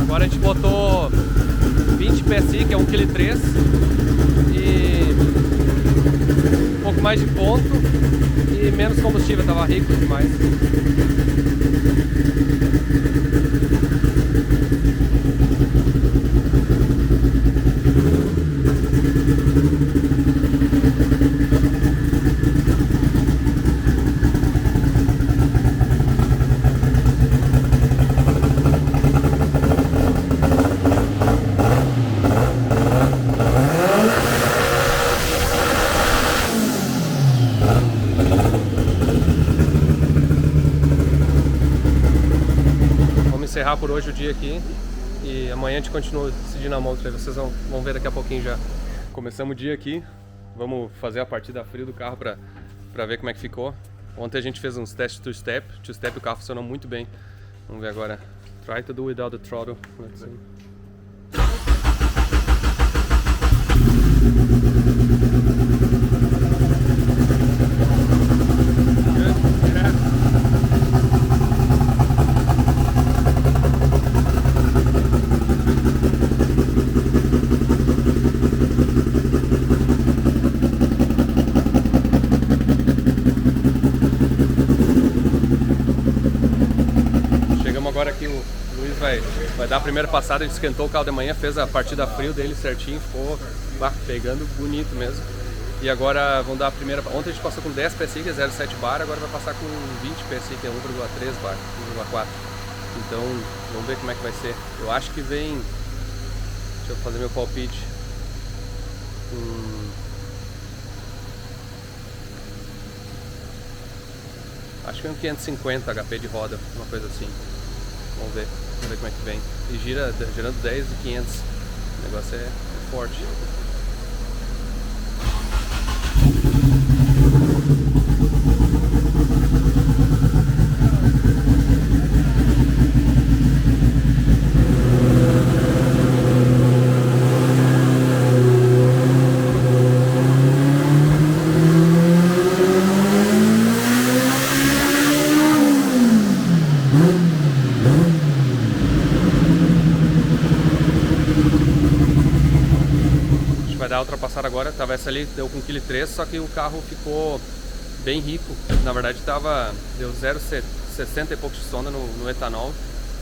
Agora a gente botou 20 PSI, que é 1,3 kg, e um pouco mais de ponto e menos combustível, tava rico demais. Encerrar por hoje o dia aqui e amanhã a gente continua esse dinamômetro aí, vocês vão ver daqui a pouquinho já. Começamos o dia aqui, vamos fazer a partida frio do carro pra ver como é que ficou. Ontem a gente fez uns testes two-step, o carro funcionou muito bem. Vamos ver agora. Try to do without the throttle. Let's see. Agora aqui o Luiz vai dar a primeira passada, ele esquentou o carro de manhã, fez a partida frio dele certinho, ficou pegando bonito mesmo. E agora vão dar a primeira. Ontem a gente passou com 10 PSI, que é 0,7 bar, agora vai passar com 20 PSI, que é 1,3 bar, 1,4. Então vamos ver como é que vai ser. Eu acho que vem. Deixa eu fazer meu palpite. Acho que é um 550 HP de roda, uma coisa assim. Vamos ver como é que vem. E girando 10 e 500. O negócio é forte. Vai dar a ultrapassada agora, tava essa ali, deu com 1,3 kg, só que o carro ficou bem rico. Na verdade deu 0,60 e pouco de sonda no etanol.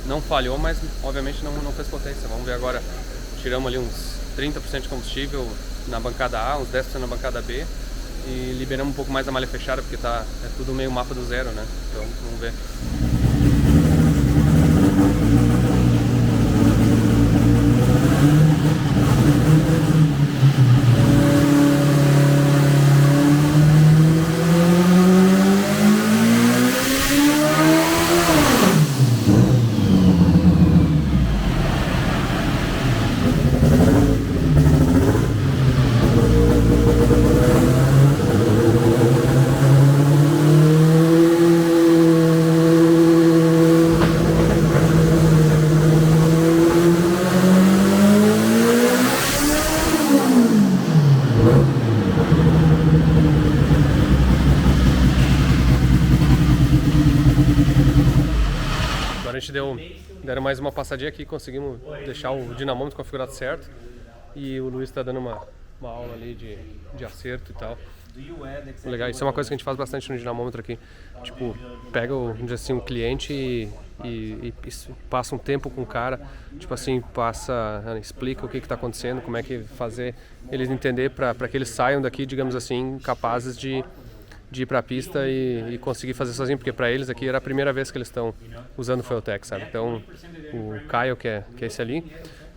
Não falhou, mas obviamente não fez potência. Vamos ver agora, tiramos ali uns 30% de combustível na bancada A, uns 10% na bancada B. E liberamos um pouco mais a malha fechada, porque é tudo meio mapa do zero, né? Então vamos ver. gente deram mais uma passadinha aqui, conseguimos deixar o dinamômetro configurado certo. E o Luiz está dando uma aula ali de acerto e tal. Legal, isso é uma coisa que a gente faz bastante no dinamômetro aqui. Tipo, pega um cliente e passa um tempo com o cara, tipo assim, explica o que está acontecendo, como é que fazer eles entender para que eles saiam daqui, digamos assim, capazes de ir para a pista e conseguir fazer sozinho, porque para eles aqui era a primeira vez que eles estão usando o Fueltech, sabe? Então, o Caio, que é esse ali,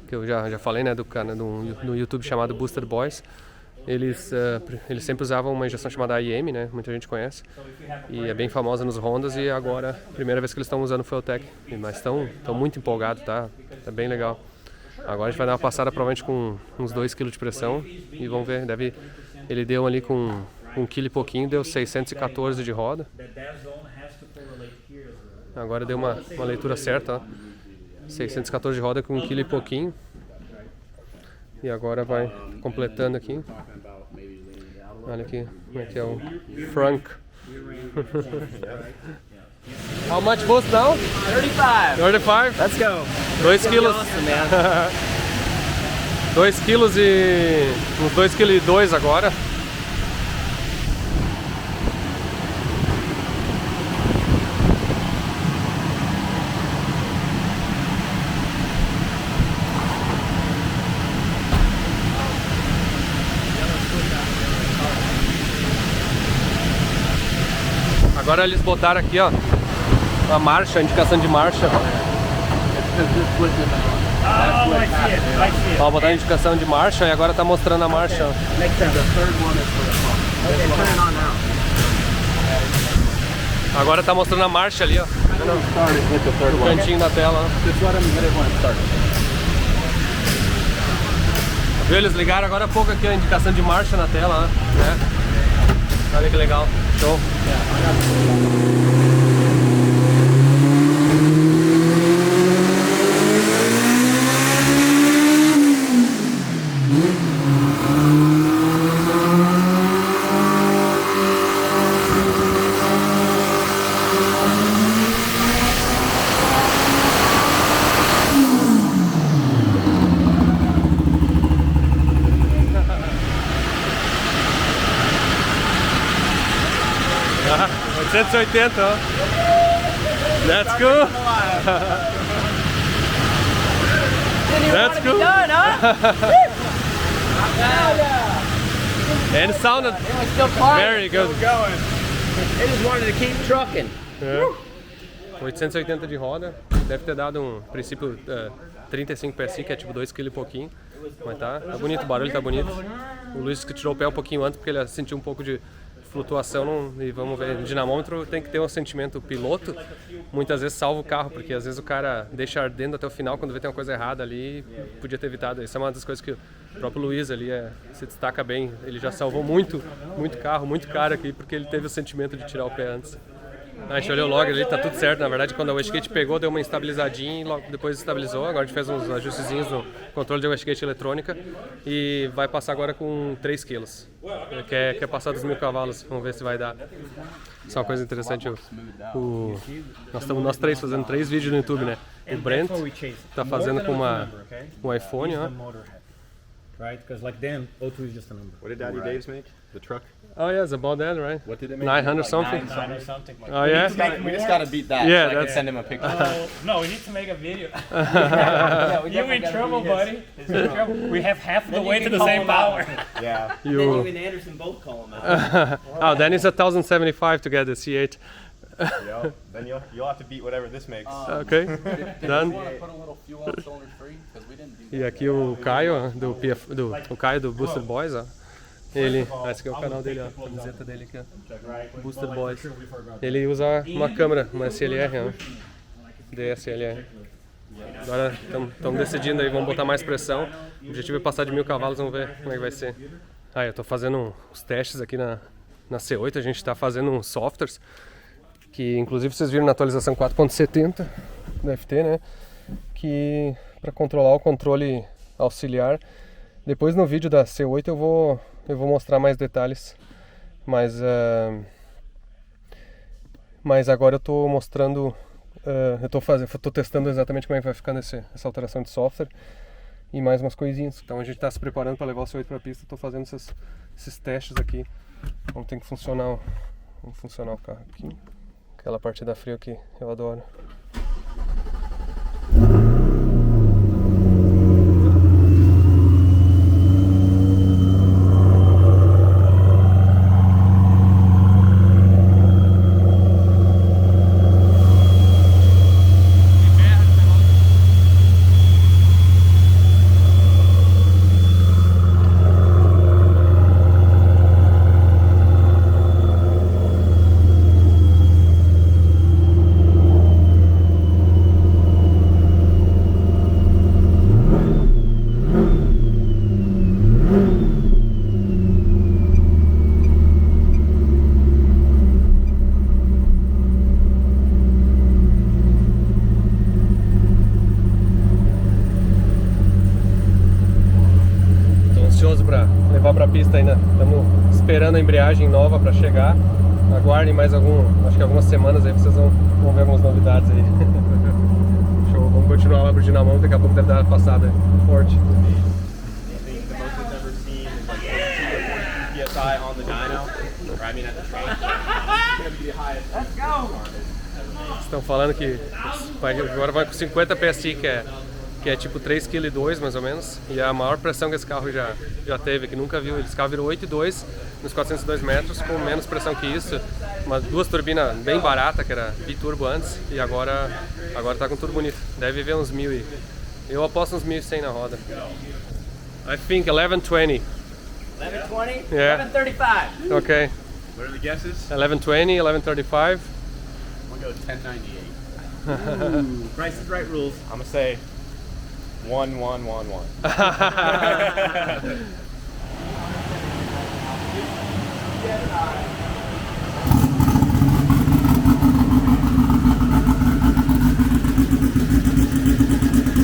que eu já falei, né, no YouTube chamado Booster Boys, eles sempre usavam uma injeção chamada IEM, né? Muita gente conhece, e é bem famosa nos Hondas, e agora, primeira vez que eles estão usando o Fueltech, mas estão muito empolgados, tá bem legal. Agora a gente vai dar uma passada provavelmente com uns 2 kg de pressão, e vamos ver, ele deu ali com 1 kg e pouquinho, deu 614 de roda. Agora deu uma leitura certa, ó. 614 de roda com 1 kg e pouquinho. E agora vai completando aqui. Olha aqui como é que é o Frank. How much boost now? 35. 35? Let's go. 2 quilos. Awesome, man. 2 quilos e... uns 2 kg e 2 agora. Agora eles botaram aqui, ó, a marcha, a indicação de marcha. Ó, botaram a indicação de marcha e agora tá mostrando a marcha. Agora tá mostrando a marcha ali, ó. No cantinho da tela, ó. Viu? Eles ligaram agora há pouco aqui a indicação de marcha na tela, ó, né? Olha que legal. Show. Ah, 880, ó. That's cool. That's cool. And it sounded very good. They just wanted to keep trucking. 880 de roda, deve ter dado um princípio 35 PSI, que é tipo 2 kg e pouquinho. Mas tá bonito, o barulho tá bonito. O Luiz que tirou o pé um pouquinho antes, porque ele sentiu um pouco de flutuação, e vamos ver, o dinamômetro tem que ter um sentimento piloto, muitas vezes salva o carro, porque às vezes o cara deixa ardendo até o final, quando vê que tem uma coisa errada ali, podia ter evitado. Isso é uma das coisas que o próprio Luiz ali se destaca bem, ele já salvou muito carro, muito cara aqui, porque ele teve o sentimento de tirar o pé antes. A gente olhou logo ali, tá tudo certo. Na verdade, quando a wastegate pegou, deu uma instabilizadinha e logo depois estabilizou. Agora a gente fez uns ajustezinhos no controle de wastegate eletrônica e vai passar agora com 3 quilos. Quer passar dos 1000 cavalos, vamos ver se vai dar. Isso é uma coisa interessante. Nós estamos nós três fazendo 3 vídeos no YouTube, né? O Brent tá fazendo com um iPhone, ó. Right, because like them, O2 is just a number. What did Daddy Dave's make? The truck? Oh yeah, it's about that, right? What did it make? 900 something. 900 something. Like Oh yeah. We just gotta beat that. Yeah, so I can that's- send him a picture. No, we need to make a video. You in trouble, buddy. You're in trouble. We have half the Then you weight to can the call same him out. power. Yeah. Then You. you and Anderson both call him out. Oh, then it's 1075 to get the C8. Yep. Then you'll have to beat whatever this makes. Ok, done. Put a little fuel on cylinder 3 because we didn't do E aqui o Caio, ó, o Caio do Booster Boys, ó. Ele, esse aqui é o canal dele, ó, a camiseta dele aqui, ó. Booster Boys. Ele usa uma câmera, uma SLR, ó. DSLR. Agora estamos decidindo aí, vamos botar mais pressão. O objetivo é passar de 1000 cavalos, vamos ver como é que vai ser. Ah, eu tô fazendo os testes aqui na C8, a gente está fazendo uns softwares que inclusive vocês viram na atualização 4.70 da FT, né? Que para controlar o controle auxiliar. Depois no vídeo da C8 eu vou mostrar mais detalhes, mas agora eu estou mostrando eu tô testando exatamente como é que vai ficar essa alteração de software e mais umas coisinhas. Então a gente está se preparando para levar o C8 para a pista. Estou fazendo esses testes aqui. Como tem que funcionar, o carro aqui. Aquela parte da frio que eu adoro. Para levar para a pista ainda. Estamos esperando a embreagem nova para chegar. Aguardem mais acho que algumas semanas aí vocês vão ver algumas novidades aí. Show, vamos continuar lá pro Dinamão, daqui a pouco deve dar uma passada forte. Estão falando que agora vai com 50 PSI, que é tipo 3,2 kg mais ou menos, e a maior pressão que esse carro já teve, que nunca viu. Esse carro virou 8,2 nos 402 metros, com menos pressão que isso, duas turbinas bem baratas, que era biturbo antes, e agora tá com tudo bonito. Deve ver uns 1000 eu aposto uns 1.100 na roda. I think 1120. 1120? Yeah. 1135. Okay. What are the guesses? 1120, 1135. I'm gonna go 1098. Price is Right rules. I'm gonna say 1111.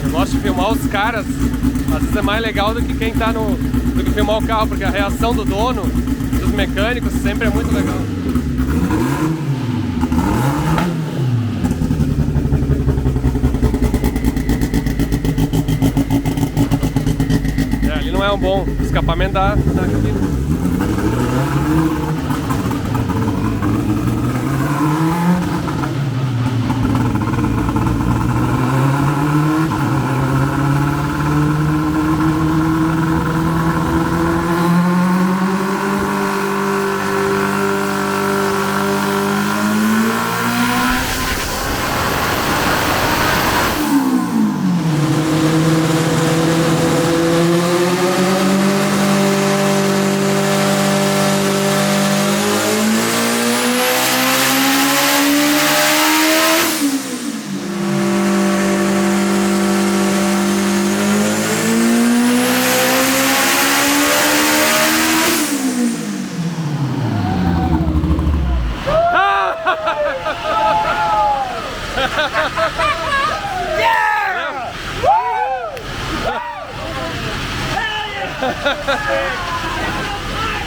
Eu gosto de filmar os caras, às vezes é mais legal do que quem tá do que filmar o carro, porque a reação do dono, dos mecânicos, sempre é muito legal. Ali não é um bom escapamento da cabine.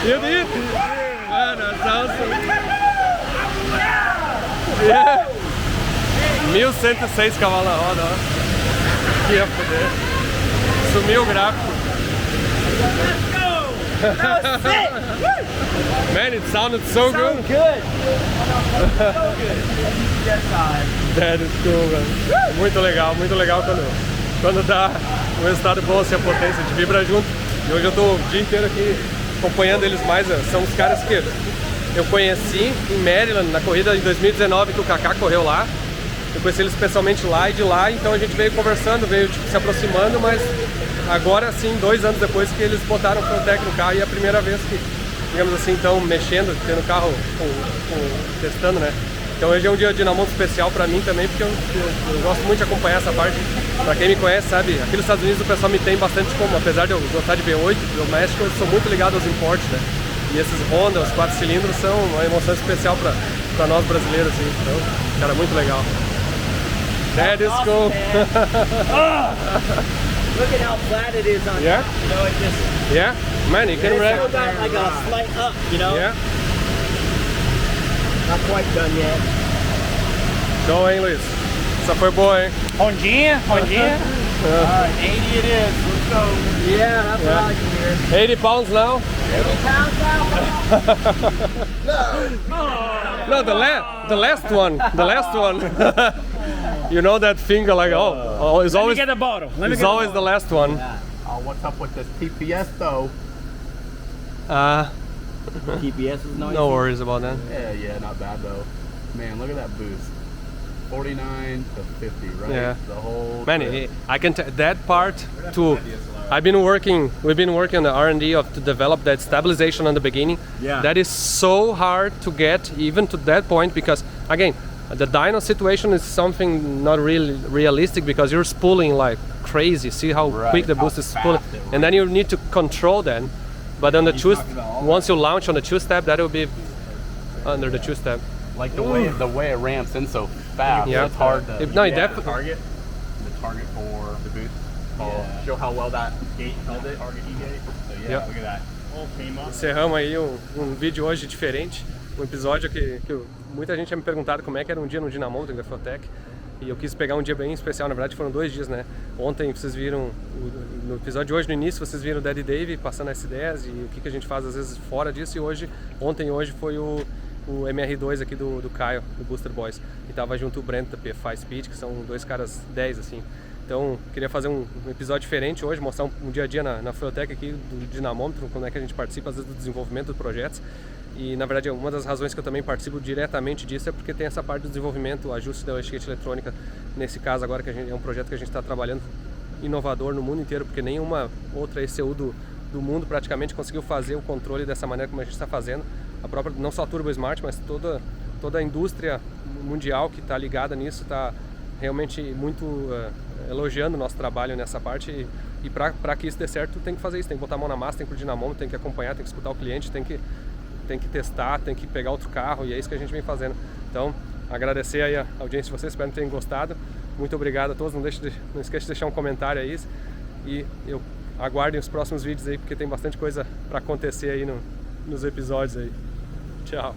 You did? Man, that's awesome. Yeah. 1106 cavalos na roda, ó. Que ia foder. Sumiu o gráfico. Man, it sounded so good. That is cool, man. Muito legal quando dá um resultado bom, assim, a potência, a gente vibra junto. E hoje eu tô o dia inteiro aqui acompanhando eles mais. São os caras que eu conheci em Maryland, na corrida em 2019 que o Kaká correu lá. Eu conheci eles especialmente lá e de lá, então a gente veio conversando, veio tipo, se aproximando, mas agora sim, 2 anos depois que eles botaram o Fueltech no carro, e é a primeira vez que, digamos assim, estão mexendo, tendo o carro, testando, né? Então hoje é um dia de Dinamão especial pra mim também, porque eu gosto muito de acompanhar essa parte. Pra quem me conhece, sabe, aqui nos Estados Unidos o pessoal me tem bastante como, apesar de eu gostar de V8, doméstico, eu sou muito ligado aos importes, né? E esses Honda, os 4 cilindros, são uma emoção especial pra nós brasileiros, assim. Então, cara, muito legal. That is cool. Look at how flat it is on Yeah? top. You know, it just... Yeah? Man, you can It's still got like a slight up, you know? Yeah? Not quite done yet. Show, hein, Luiz? Essa foi boa, hein? Hondinha. Alright, 80 it is. Let's go. Yeah, that's what I like to hear. 80 pounds now? 80 pounds No, the last one. You know that finger like, oh, it's Let always me get the bottle. it's always the last one. Oh, what's up with this TPS though? TPS is nice. No worries about that. Yeah, not bad though. Man, look at that boost. 49 to 50, right? Yeah. The whole Man, trip. I can that part too. We've been working on the R&D to develop that stabilization in the beginning. Yeah. That is so hard to get even to that point because again, the dyno situation is something not really realistic because you're spooling like crazy. See how quick the boost is spooling, and then you need to control that. But on the once you launch on the two-step, that will be under the two-step. Like the way it ramps in so fast. Yeah. It's hard to definitely. The target for the boost. Show how well that gate held it. Target E-gate. So yeah, look at that. All came up. Encerramos aí um vídeo hoje diferente, um episódio que muita gente tinha me perguntado como é que era um dia no Dynamotor da Feutech. E eu quis pegar um dia bem especial, na verdade foram 2 dias, né? Ontem vocês viram, no episódio de hoje, no início, vocês viram o Daddy Dave passando as ideias e o que a gente faz às vezes fora disso. E ontem e hoje foi o MR2 aqui do Caio, do Booster Boys. E tava junto o Brent da PFI Speed, que são 2 caras 10, assim. Então, queria fazer um episódio diferente hoje, mostrar um dia a dia na Feutech aqui do Dynamômetro, como é que a gente participa às vezes do desenvolvimento dos projetos. E na verdade uma das razões que eu também participo diretamente disso é porque tem essa parte do desenvolvimento, o ajuste da wastegate eletrônica, nesse caso agora que é um projeto que a gente está trabalhando inovador no mundo inteiro, porque nenhuma outra ECU do mundo praticamente conseguiu fazer o controle dessa maneira como a gente está fazendo. A própria, não só a Turbo Smart, mas toda a indústria mundial que está ligada nisso está realmente muito elogiando o nosso trabalho nessa parte. E para que isso dê certo, tem que fazer isso, tem que botar a mão na massa, tem que ir pro Dynamômetro, tem que acompanhar, tem que escutar o cliente, tem que testar, tem que pegar outro carro, e é isso que a gente vem fazendo. Então, agradecer aí a audiência de vocês, espero que tenham gostado. Muito obrigado a todos, não esqueça de deixar um comentário aí e eu aguardem os próximos vídeos aí, porque tem bastante coisa para acontecer aí nos episódios aí. Tchau!